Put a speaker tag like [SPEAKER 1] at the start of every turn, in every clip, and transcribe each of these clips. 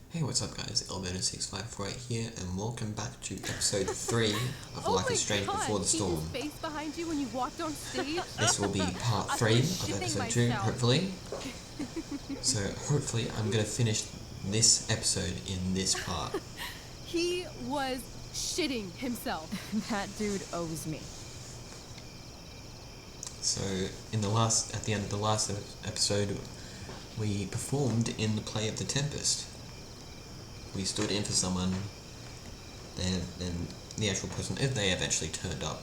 [SPEAKER 1] Hey, what's up guys, Ep.2 here, and welcome back to episode 3 of Life is Strange Before the Storm.
[SPEAKER 2] Face behind you when you walked on stage.
[SPEAKER 1] This will be part 3 of episode 2, hopefully. So hopefully I'm going to finish this episode in this part.
[SPEAKER 2] He was shitting himself.
[SPEAKER 3] That dude owes me.
[SPEAKER 1] So at the end of the last episode, we performed in the play of The Tempest. We stood in for someone, then the actual person, if they eventually turned up.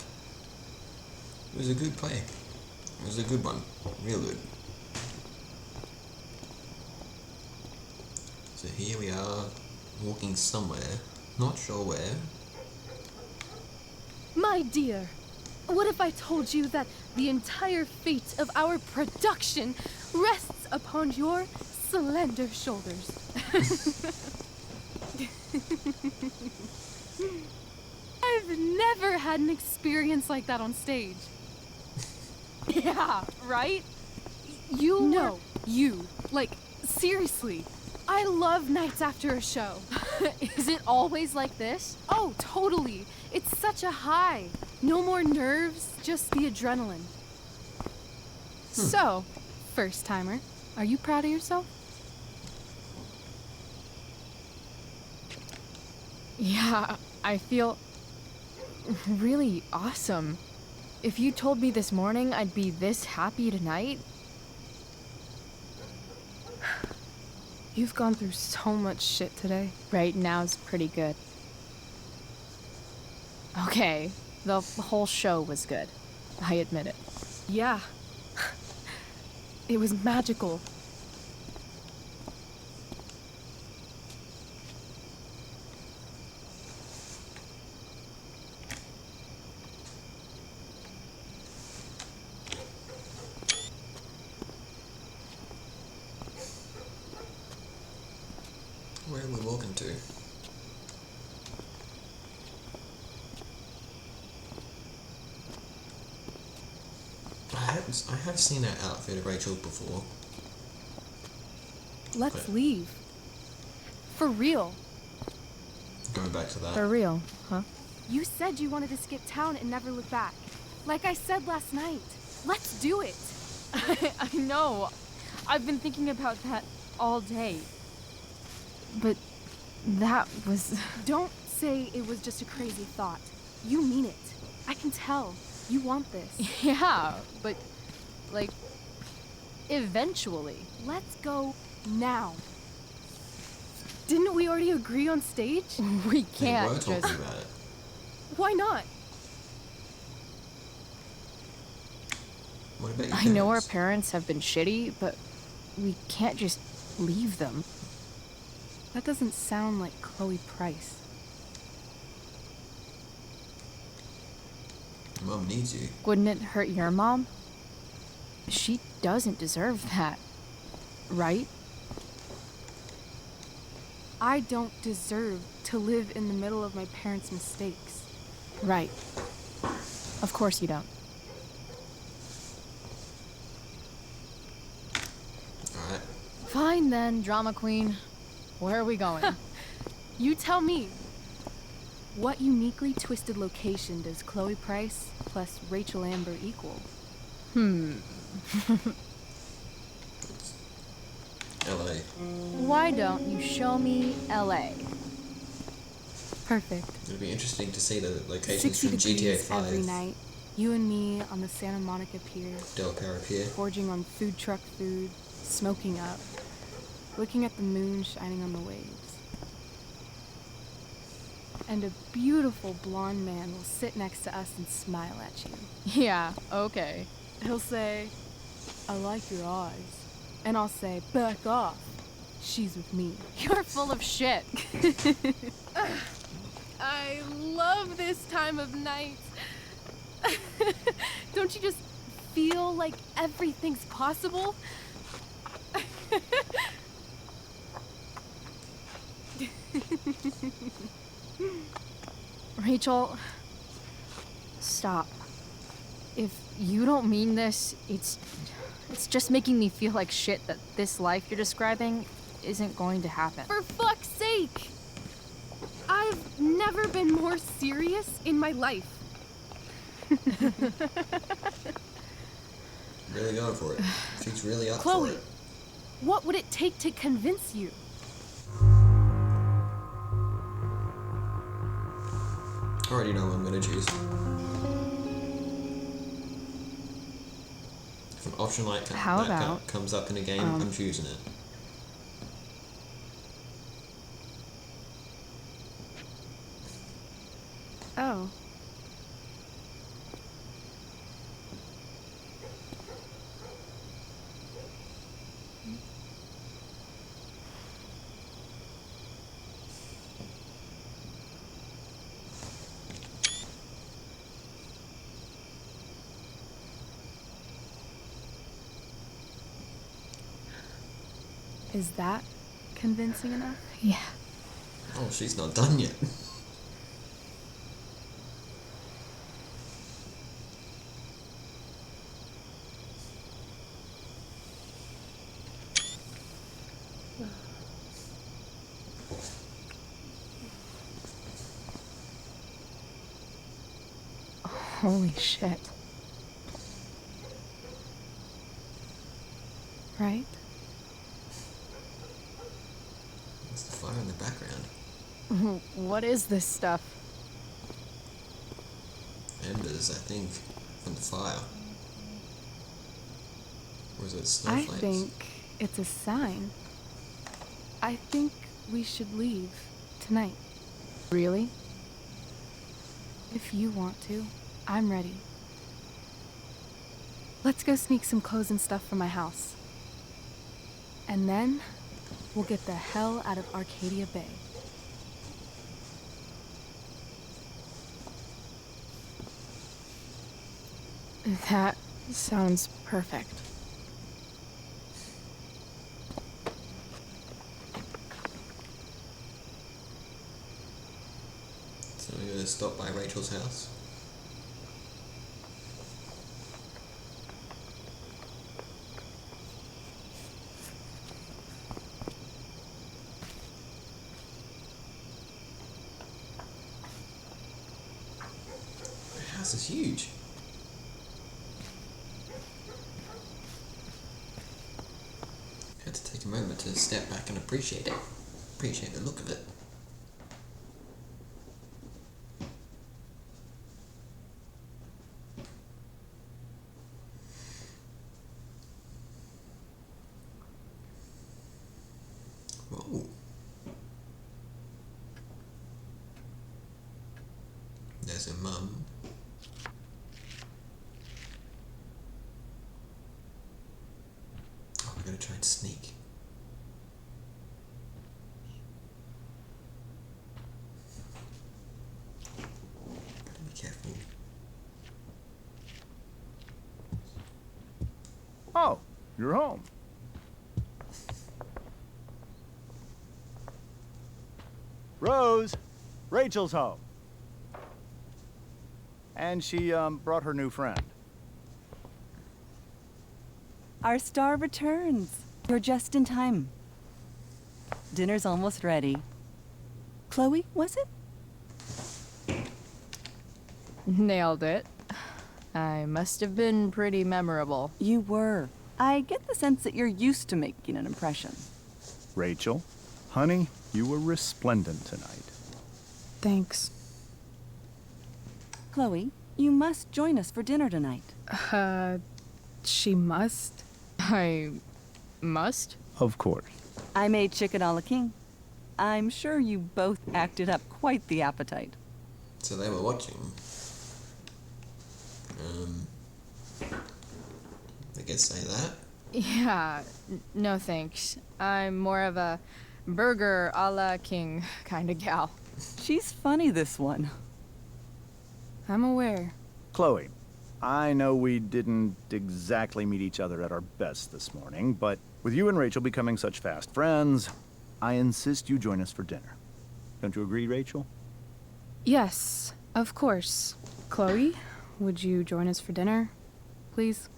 [SPEAKER 1] It was a good play. It was a good one. Real good. So here we are, walking somewhere. Not sure where.
[SPEAKER 2] My dear, what if I told you that the entire fate of our production rests upon your slender shoulders? I've never had an experience like that on stage.
[SPEAKER 3] Yeah, right?
[SPEAKER 2] No, you. Like, seriously. I love nights after a show.
[SPEAKER 3] Is it always like this?
[SPEAKER 2] Oh, totally. It's such a high. No more nerves, just the adrenaline. So, first timer, are you proud of yourself?
[SPEAKER 3] Yeah, I feel really awesome. If you told me this morning I'd be this happy tonight.
[SPEAKER 2] You've gone through so much shit today.
[SPEAKER 3] Right now's pretty good. Okay, the whole show was good. I admit it.
[SPEAKER 2] Yeah. It was magical.
[SPEAKER 1] Where are we walking to? I have seen that outfit of Rachel before.
[SPEAKER 2] Let's leave. For real.
[SPEAKER 1] Going back to that.
[SPEAKER 3] For real, huh?
[SPEAKER 2] You said you wanted to skip town and never look back. Like I said last night. Let's do it.
[SPEAKER 3] I know. I've been thinking about that all day. But that was...
[SPEAKER 2] Don't say it was just a crazy thought. You mean it. I can tell. You want this.
[SPEAKER 3] Yeah, but, like, eventually.
[SPEAKER 2] Let's go now. Didn't we already agree on stage?
[SPEAKER 3] We
[SPEAKER 1] We
[SPEAKER 3] can't
[SPEAKER 1] were talking
[SPEAKER 3] just...
[SPEAKER 1] about it.
[SPEAKER 2] Why not?
[SPEAKER 1] What about your
[SPEAKER 3] I know our
[SPEAKER 1] parents?
[SPEAKER 3] parents have been shitty, but we can't just leave them.
[SPEAKER 2] That doesn't sound like Chloe Price.
[SPEAKER 1] Mom needs you.
[SPEAKER 3] Wouldn't it hurt your mom? She doesn't deserve that, right?
[SPEAKER 2] I don't deserve to live in the middle of my parents' mistakes.
[SPEAKER 3] Right. Of course you don't.
[SPEAKER 1] Alright.
[SPEAKER 3] Fine then, drama queen. Where are we going?
[SPEAKER 2] You tell me. What uniquely twisted location does Chloe Price plus Rachel Amber equal?
[SPEAKER 1] LA.
[SPEAKER 3] Why don't you show me LA?
[SPEAKER 2] Perfect.
[SPEAKER 1] It'll be interesting to see the locations
[SPEAKER 2] 60
[SPEAKER 1] from GTA
[SPEAKER 2] degrees
[SPEAKER 1] 5.
[SPEAKER 2] every night. You and me on the Santa Monica Pier,
[SPEAKER 1] Del Perro Pier.
[SPEAKER 2] gorging on food truck food, smoking up, looking at the moon shining on the waves. And a beautiful blonde man will sit next to us and smile at you.
[SPEAKER 3] Yeah, okay.
[SPEAKER 2] He'll say, "I like your eyes." And I'll say, "Back off. She's with me."
[SPEAKER 3] You're full of shit.
[SPEAKER 2] I love this time of night. Don't you just feel like everything's possible?
[SPEAKER 3] Rachel, stop. If you don't mean this, it's just making me feel like shit that this life you're describing isn't going to happen.
[SPEAKER 2] For fuck's sake! I've never been more serious in my life.
[SPEAKER 1] Really going for it. She's really up
[SPEAKER 2] Chloe,
[SPEAKER 1] for it.
[SPEAKER 2] what would it take to convince you?
[SPEAKER 1] I already know what I'm gonna choose. If an option like
[SPEAKER 3] How
[SPEAKER 1] that
[SPEAKER 3] about,
[SPEAKER 1] comes up in a game, I'm choosing it.
[SPEAKER 2] Oh. Is that convincing enough?
[SPEAKER 3] Yeah.
[SPEAKER 1] Oh, she's not done yet.
[SPEAKER 3] Holy shit.
[SPEAKER 2] Right?
[SPEAKER 1] It's the fire in the background.
[SPEAKER 3] What is this stuff?
[SPEAKER 1] Embers, I think, from the fire. Or is it
[SPEAKER 2] I
[SPEAKER 1] snowflakes?
[SPEAKER 2] think it's a sign. I think we should leave tonight.
[SPEAKER 3] Really?
[SPEAKER 2] If you want to, I'm ready. Let's go sneak some clothes and stuff from my house. And then, we'll get the hell out of Arcadia Bay.
[SPEAKER 3] That sounds perfect.
[SPEAKER 1] So we're gonna stop by Rachel's house. The house is huge. Had to take a moment to step back and appreciate it. Appreciate the look of it. Whoa. There's her mum. Oh, we're gonna try and sneak. Gotta be careful.
[SPEAKER 4] Oh, you're home. Rose, Rachel's home. And she brought her new friend.
[SPEAKER 5] Our star returns. You're just in time. Dinner's almost ready. Chloe, was it?
[SPEAKER 3] Nailed it. I must have been pretty memorable.
[SPEAKER 5] You were. I get the sense that you're used to making an impression.
[SPEAKER 4] Rachel, honey, you were resplendent tonight.
[SPEAKER 2] Thanks.
[SPEAKER 5] Chloe, you must join us for dinner tonight.
[SPEAKER 2] She must.
[SPEAKER 3] I must?
[SPEAKER 4] Of course.
[SPEAKER 5] I made chicken a la king. I'm sure you both acted up quite the appetite.
[SPEAKER 1] So they were watching. I guess say that.
[SPEAKER 3] Yeah, no thanks. I'm more of a burger a la king kind of gal.
[SPEAKER 5] She's funny, this one.
[SPEAKER 2] I'm aware.
[SPEAKER 4] Chloe, I know we didn't exactly meet each other at our best this morning, but with you and Rachel becoming such fast friends, I insist you join us for dinner. Don't you agree, Rachel?
[SPEAKER 2] Yes, of course. Chloe, would you join us for dinner, please?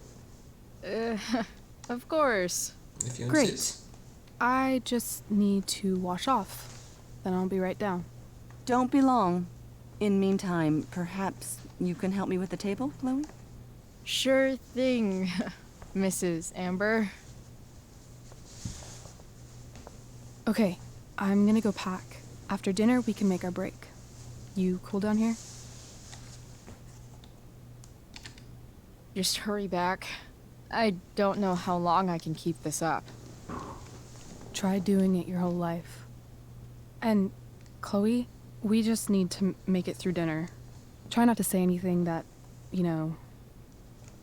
[SPEAKER 3] Of course.
[SPEAKER 1] If you
[SPEAKER 2] Great.
[SPEAKER 1] insist.
[SPEAKER 2] I just need to wash off. Then I'll be right down.
[SPEAKER 5] Don't be long. In meantime, perhaps you can help me with the table, Chloe?
[SPEAKER 3] Sure thing, Mrs. Amber.
[SPEAKER 2] Okay, I'm gonna go pack. After dinner, we can make our break. You cool down here?
[SPEAKER 3] Just hurry back. I don't know how long I can keep this up.
[SPEAKER 2] Try doing it your whole life. And, Chloe, we just need to make it through dinner. Try not to say anything that, you know...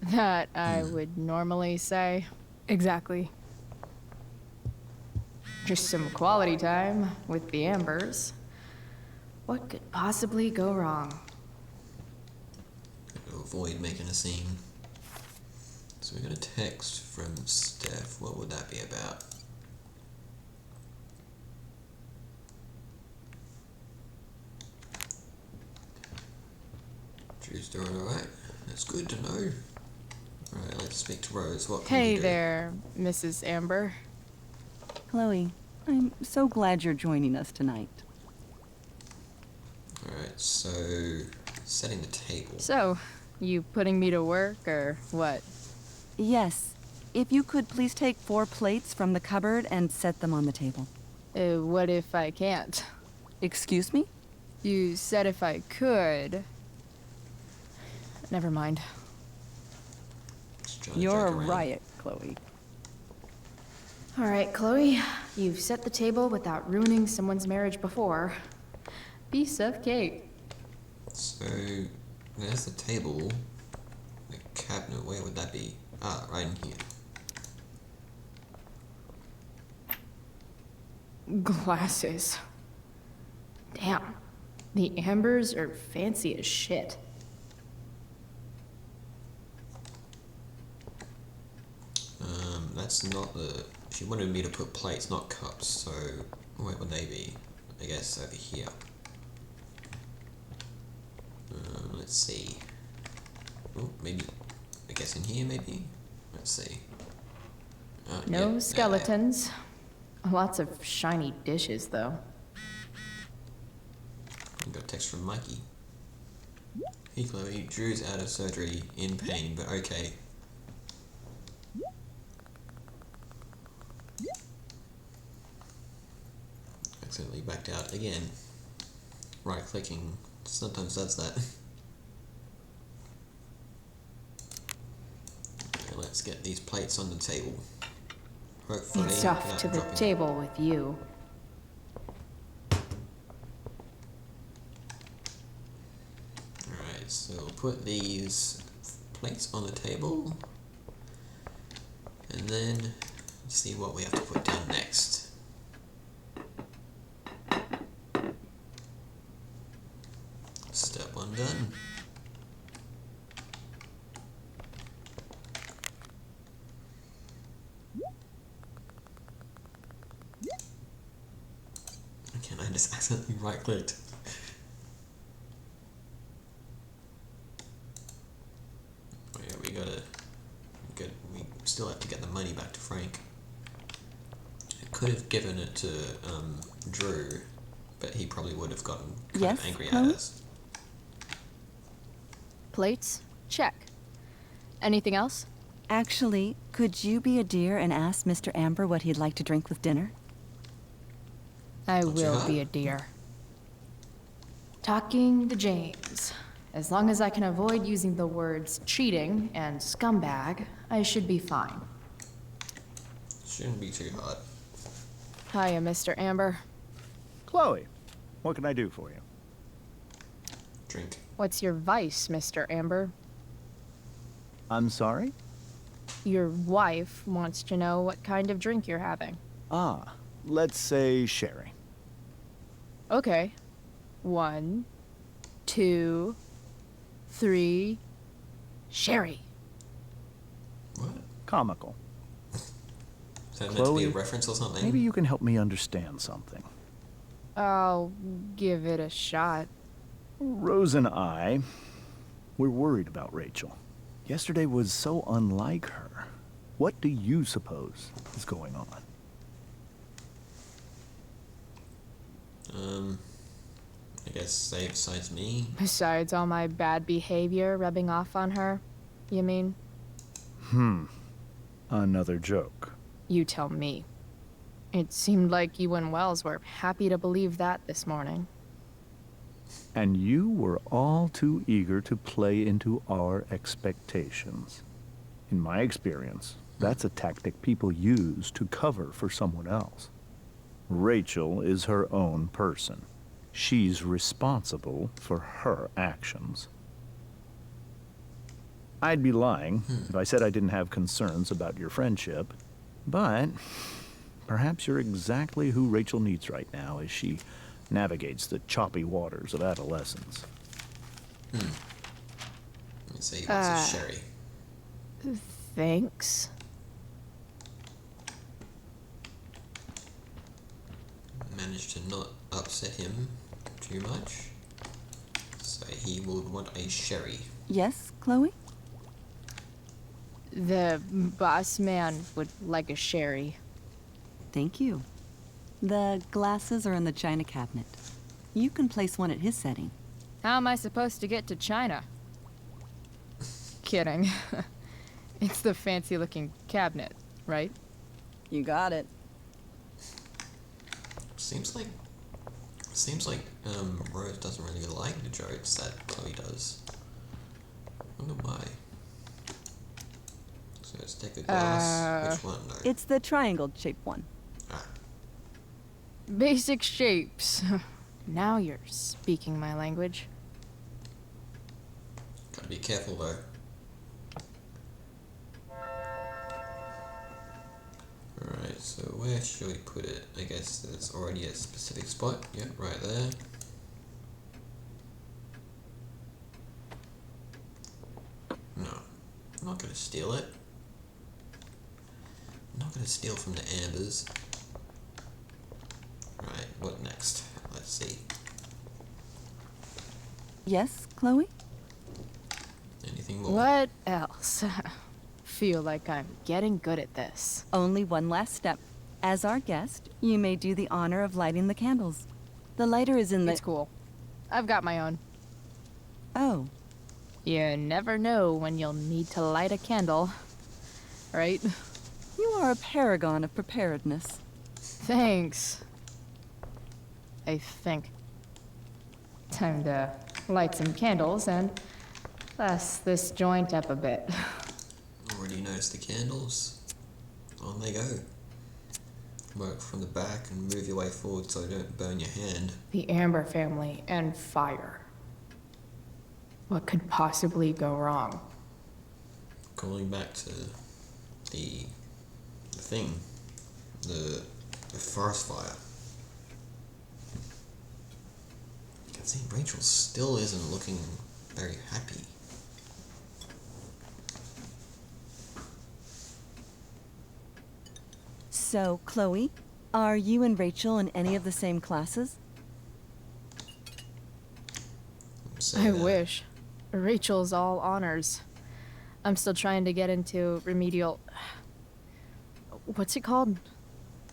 [SPEAKER 3] That I would normally say.
[SPEAKER 2] Exactly.
[SPEAKER 3] Just some quality time with the Ambers. What could possibly go wrong?
[SPEAKER 1] To avoid making a scene. So we got a text from Steph. What would that be about? Drew's doing alright. That's good to know. Alright, let's speak to Rose. What can we
[SPEAKER 3] Hey
[SPEAKER 1] do?
[SPEAKER 3] there, Mrs. Amber.
[SPEAKER 5] Chloe, I'm so glad you're joining us tonight.
[SPEAKER 1] Alright, so setting the table.
[SPEAKER 3] So, you putting me to work, or what?
[SPEAKER 5] Yes. If you could please take 4 plates from the cupboard and set them on the table.
[SPEAKER 3] What if I can't?
[SPEAKER 5] Excuse me?
[SPEAKER 3] You said if I could. Never mind.
[SPEAKER 1] Just trying to
[SPEAKER 5] You're a
[SPEAKER 1] joke around.
[SPEAKER 5] riot, Chloe.
[SPEAKER 3] All right, Chloe. You've set the table without ruining someone's marriage before. Piece of cake.
[SPEAKER 1] So there's the table. The cabinet, where would that be? Ah, right in here.
[SPEAKER 3] Glasses. Damn. The Ambers are fancy as shit.
[SPEAKER 1] That's not the... She wanted me to put plates, not cups, so where would they be? I guess over here. Let's see. Oh, maybe... I guess in here, maybe? Let's see.
[SPEAKER 3] No
[SPEAKER 1] yeah,
[SPEAKER 3] skeletons. Lots of shiny dishes, though.
[SPEAKER 1] I got a text from Mikey. Hey Chloe, Drew's out of surgery, in pain, but okay. Accidentally backed out again. Right clicking sometimes does that. Okay, let's get these plates on the table. Hopefully,
[SPEAKER 3] It's off
[SPEAKER 1] without
[SPEAKER 3] to the
[SPEAKER 1] dropping-
[SPEAKER 3] table with you.
[SPEAKER 1] Alright, so we'll put these plates on the table. And then see what we have to put down next. Step 1 done. Again, I just accidentally right clicked. Oh yeah, we still have to get the money back to Frank. I could have given it to Drew, but he probably would have gotten kind of
[SPEAKER 5] Yes,
[SPEAKER 1] angry at
[SPEAKER 5] Chloe?
[SPEAKER 1] us.
[SPEAKER 3] Plates? Check. Anything else?
[SPEAKER 5] Actually, could you be a dear and ask Mr. Amber what he'd like to drink with dinner?
[SPEAKER 3] I
[SPEAKER 1] What you
[SPEAKER 3] will
[SPEAKER 1] got?
[SPEAKER 3] be a dear. Talking to James. As long as I can avoid using the words cheating and scumbag, I should be fine.
[SPEAKER 1] Shouldn't be too hard.
[SPEAKER 3] Hiya, Mr. Amber.
[SPEAKER 4] Chloe, what can I do for you?
[SPEAKER 1] Drink.
[SPEAKER 3] What's your vice, Mr. Amber?
[SPEAKER 4] I'm sorry?
[SPEAKER 3] Your wife wants to know what kind of drink you're having.
[SPEAKER 4] Ah, let's say sherry.
[SPEAKER 3] Okay. 1, 2, 3. Sherry.
[SPEAKER 1] What?
[SPEAKER 4] Comical.
[SPEAKER 1] Is that meant to be
[SPEAKER 4] Chloe,
[SPEAKER 1] a reference or something?
[SPEAKER 4] Maybe you can help me understand something.
[SPEAKER 3] I'll give it a shot.
[SPEAKER 4] Rose and I, we're worried about Rachel. Yesterday was so unlike her. What do you suppose is going on?
[SPEAKER 1] guess say besides me.
[SPEAKER 3] Besides all my bad behavior rubbing off on her, you mean?
[SPEAKER 4] Another joke.
[SPEAKER 3] You tell me. It seemed like you and Wells were happy to believe that this morning.
[SPEAKER 4] And you were all too eager to play into our expectations. In my experience, that's a tactic people use to cover for someone else. Rachel is her own person. She's responsible for her actions. I'd be lying if I said I didn't have concerns about your friendship, but perhaps you're exactly who Rachel needs right now as she navigates the choppy waters of adolescence.
[SPEAKER 1] Let's say he wants a sherry.
[SPEAKER 3] Thanks.
[SPEAKER 1] Managed to not upset him too much. So he would want a sherry.
[SPEAKER 5] Yes, Chloe?
[SPEAKER 3] The boss man would like a sherry.
[SPEAKER 5] Thank you. The glasses are in the china cabinet. You can place one at his setting.
[SPEAKER 3] How am I supposed to get to China? Kidding. It's the fancy-looking cabinet, right?
[SPEAKER 5] You got it.
[SPEAKER 1] Seems like Rose doesn't really like the jokes that Chloe does. I wonder why. So let's take a glass. Which one? No.
[SPEAKER 5] It's the triangle-shaped one.
[SPEAKER 1] Ah,
[SPEAKER 3] Basic shapes. Now you're speaking my language.
[SPEAKER 1] gotta be careful though. Alright, so where should we put it? I guess there's already a specific spot. Yep, right there. No, I'm not gonna steal it. I'm not gonna steal from the Ambers. Right, what next? Let's see.
[SPEAKER 5] Yes, Chloe?
[SPEAKER 1] Anything more?
[SPEAKER 3] What else? Feel like I'm getting good at this.
[SPEAKER 5] Only one last step. As our guest, you may do the honor of lighting the candles. The lighter is in the...
[SPEAKER 3] It's cool. I've got my own.
[SPEAKER 5] Oh,
[SPEAKER 3] You never know when you'll need to light a candle, right?
[SPEAKER 5] you are a paragon of preparedness.
[SPEAKER 3] Thanks. I think. Time to light some candles and class this joint up a bit.
[SPEAKER 1] Already noticed the candles? On they go. Work from the back and move your way forward so you don't burn your hand.
[SPEAKER 3] The Amber family and fire. What could possibly go wrong?
[SPEAKER 1] Calling back to the thing, the forest fire. You can see Rachel still isn't looking very happy.
[SPEAKER 5] So, Chloe, are you and Rachel in any of the same classes?
[SPEAKER 1] Say
[SPEAKER 3] I
[SPEAKER 1] that.
[SPEAKER 3] wish. Rachel's all honors. I'm still trying to get into remedial... What's it called?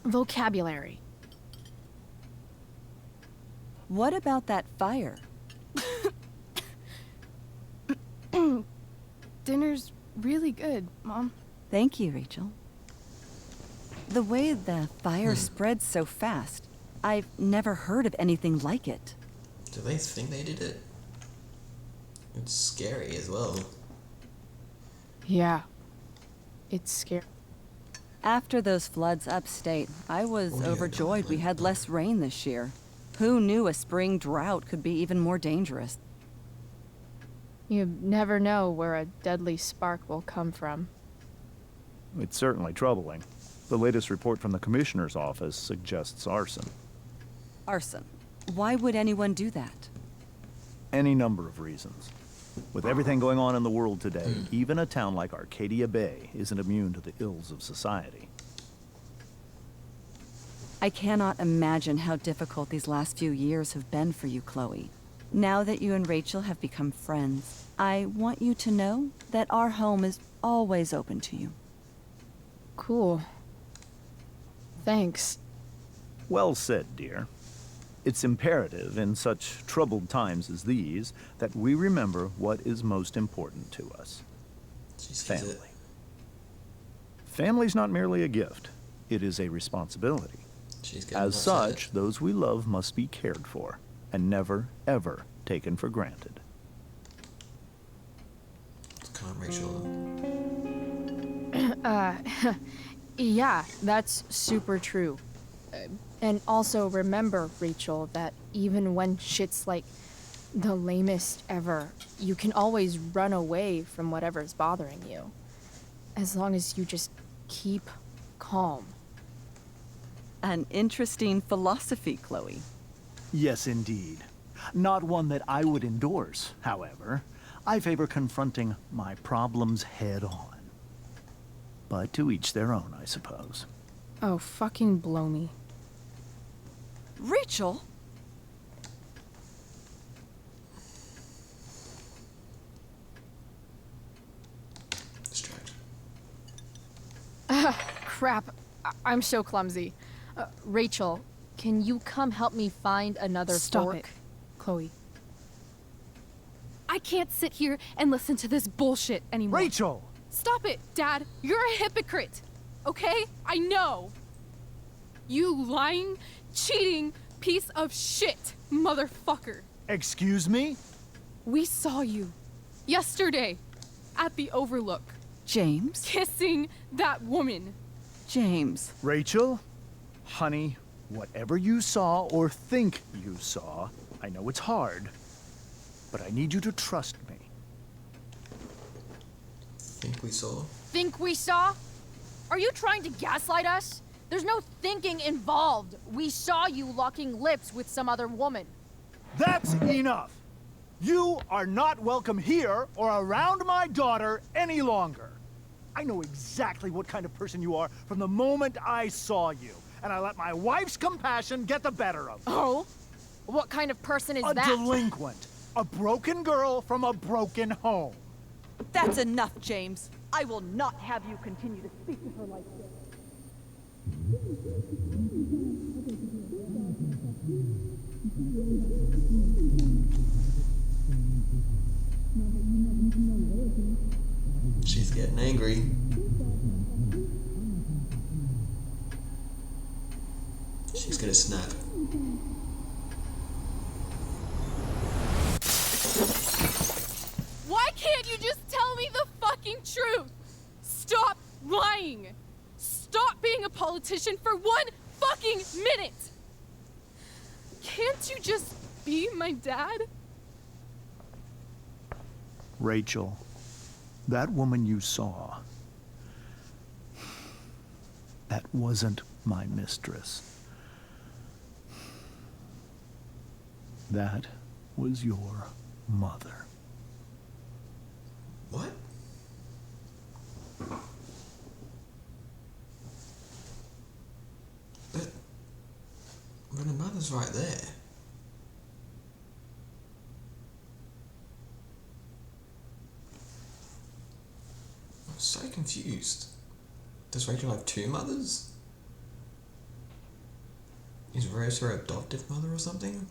[SPEAKER 3] Vocabulary.
[SPEAKER 5] What about that fire?
[SPEAKER 2] Dinner's really good, Mom.
[SPEAKER 5] Thank you, Rachel. The way the fire spreads so fast, I've never heard of anything like it.
[SPEAKER 1] Do they think they did it? It's scary as well.
[SPEAKER 3] Yeah. It's scary.
[SPEAKER 5] After those floods upstate, I was
[SPEAKER 1] Oh, yeah,
[SPEAKER 5] overjoyed we
[SPEAKER 1] definitely.
[SPEAKER 5] had less rain this year. Who knew a spring drought could be even more dangerous?
[SPEAKER 3] You never know where a deadly spark will come from.
[SPEAKER 4] It's certainly troubling. The latest report from the commissioner's office suggests arson.
[SPEAKER 5] Arson. Why would anyone do that?
[SPEAKER 4] Any number of reasons. With everything going on in the world today, even a town like Arcadia Bay isn't immune to the ills of society.
[SPEAKER 5] I cannot imagine how difficult these last few years have been for you, Chloe. Now that you and Rachel have become friends, I want you to know that our home is always open to you.
[SPEAKER 3] Cool. Thanks.
[SPEAKER 4] Well said, dear. It's imperative in such troubled times as these that we remember what is most important to us.
[SPEAKER 1] She's
[SPEAKER 4] Family. Family's not merely a gift, it is a responsibility.
[SPEAKER 1] She's getting
[SPEAKER 4] As
[SPEAKER 1] upset.
[SPEAKER 4] such, those we love must be cared for and never, ever taken for granted.
[SPEAKER 1] Can't Rachel.
[SPEAKER 3] Yeah, that's super true. And also remember, Rachel, that even when shit's like the lamest ever, you can always run away from whatever's bothering you. As long as you just keep calm.
[SPEAKER 5] An interesting philosophy, Chloe.
[SPEAKER 4] Yes, indeed. Not one that I would endorse, however. I favor confronting my problems head on. But to each their own, I suppose.
[SPEAKER 2] Oh, fucking blow me.
[SPEAKER 5] Rachel?
[SPEAKER 1] Distract.
[SPEAKER 3] Crap, I'm so clumsy. Rachel, can you come help me find another
[SPEAKER 2] Stop
[SPEAKER 3] fork?
[SPEAKER 2] it, Chloe. I can't sit here and listen to this bullshit anymore.
[SPEAKER 4] Rachel!
[SPEAKER 2] Stop it, Dad. You're a hypocrite. Okay? I know. You lying, cheating piece of shit, motherfucker.
[SPEAKER 4] Excuse me?
[SPEAKER 2] We saw you yesterday at the Overlook
[SPEAKER 5] James?
[SPEAKER 2] kissing that woman.
[SPEAKER 5] James.
[SPEAKER 4] Rachel? Honey, whatever you saw or think you saw, I know it's hard, but I need you to trust me.
[SPEAKER 1] Think we saw?
[SPEAKER 3] Think we saw? Are you trying to gaslight us? There's no thinking involved. We saw you locking lips with some other woman.
[SPEAKER 4] That's enough! You are not welcome here or around my daughter any longer. I know exactly what kind of person you are from the moment I saw you, and I let my wife's compassion get the better of me.
[SPEAKER 3] Oh? What kind of person is
[SPEAKER 4] A
[SPEAKER 3] that?
[SPEAKER 4] delinquent. A broken girl from a broken home.
[SPEAKER 5] That's enough, James. I will not have you continue to speak to her like this.
[SPEAKER 1] She's getting angry. She's gonna snap.
[SPEAKER 2] Why can't you just tell me the fucking truth? Stop lying. Stop being a politician for one fucking minute. Can't you just be my dad?
[SPEAKER 4] Rachel, that woman you saw, that wasn't my mistress. That was your mother.
[SPEAKER 1] What? But her mother's right there. I'm so confused. Does Rachel have two mothers? Is Rose her adoptive mother or something?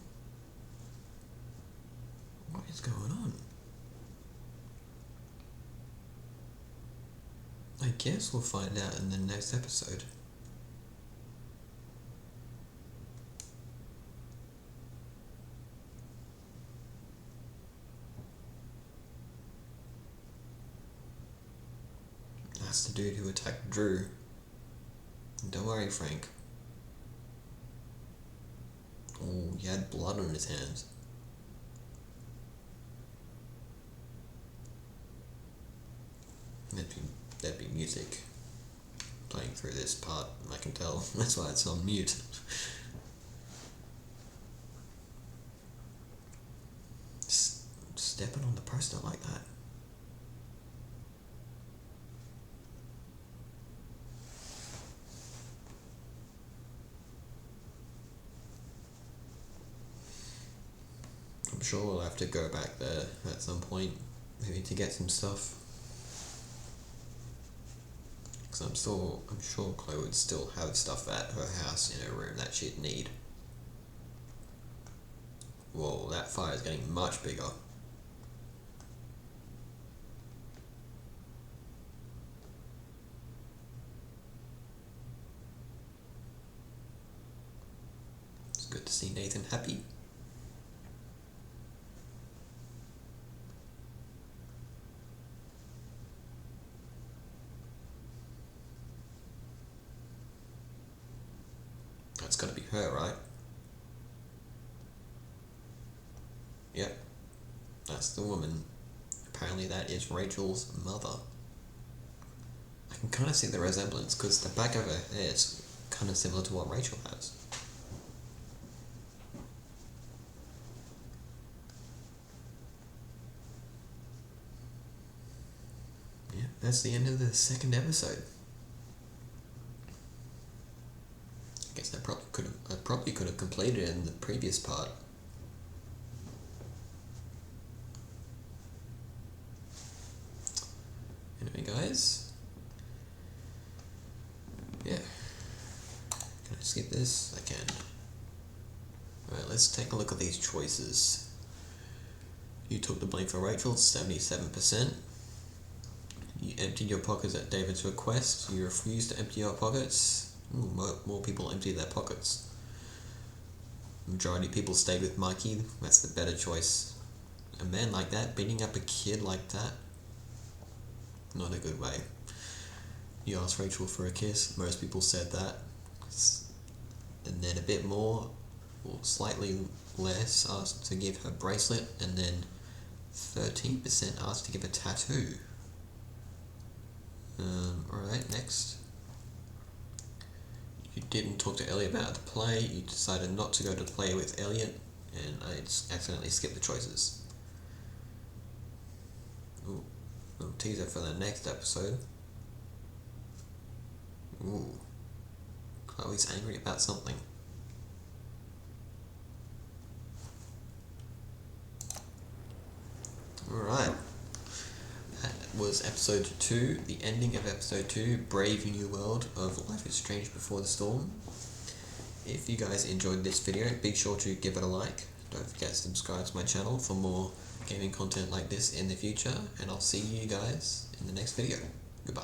[SPEAKER 1] What is going on? I guess we'll find out in the next episode. That's the dude who attacked Drew. Don't worry, Frank. Oh, he had blood on his hands. That'd be music playing through this part, I can tell. That's why it's on mute. Stepping on the poster like that. I'm sure we'll have to go back there at some point, maybe to get some stuff. Because I'm sure Chloe would still have stuff at her house in her room that she'd need. Whoa, that fire is getting much bigger. It's good to see Nathan happy. That's gotta be her, right? Yep, that's the woman. Apparently that is Rachel's mother. I can kind of see the resemblance because the back of her hair is kind of similar to what Rachel has. Yeah, that's the end of the second episode. I guess I probably could have completed it in the previous part. Anyway, guys. Yeah. Can I skip this? I can. Alright, let's take a look at these choices. You took the blame for Rachel, 77%. You emptied your pockets at David's request. You refused to empty your pockets. Ooh, more people emptied their pockets. Majority of people stayed with Mikey. That's the better choice. A man like that, beating up a kid like that, not a good way. You asked Rachel for a kiss. Most people said that. And then a bit more, or slightly less, asked to give her a bracelet. And then 13% asked to give a tattoo. Alright, next. You didn't talk to Elliot about the play. You decided not to go to the play with Elliot. And I just accidentally skipped the choices. Ooh, little teaser for the next episode. Ooh, Chloe's angry about something. Alright. That was episode 2, the ending of episode 2, Brave New World of Life is Strange Before the Storm. If you guys enjoyed this video, be sure to give it a like. Don't forget to subscribe to my channel for more gaming content like this in the future, and I'll see you guys in the next video. Goodbye.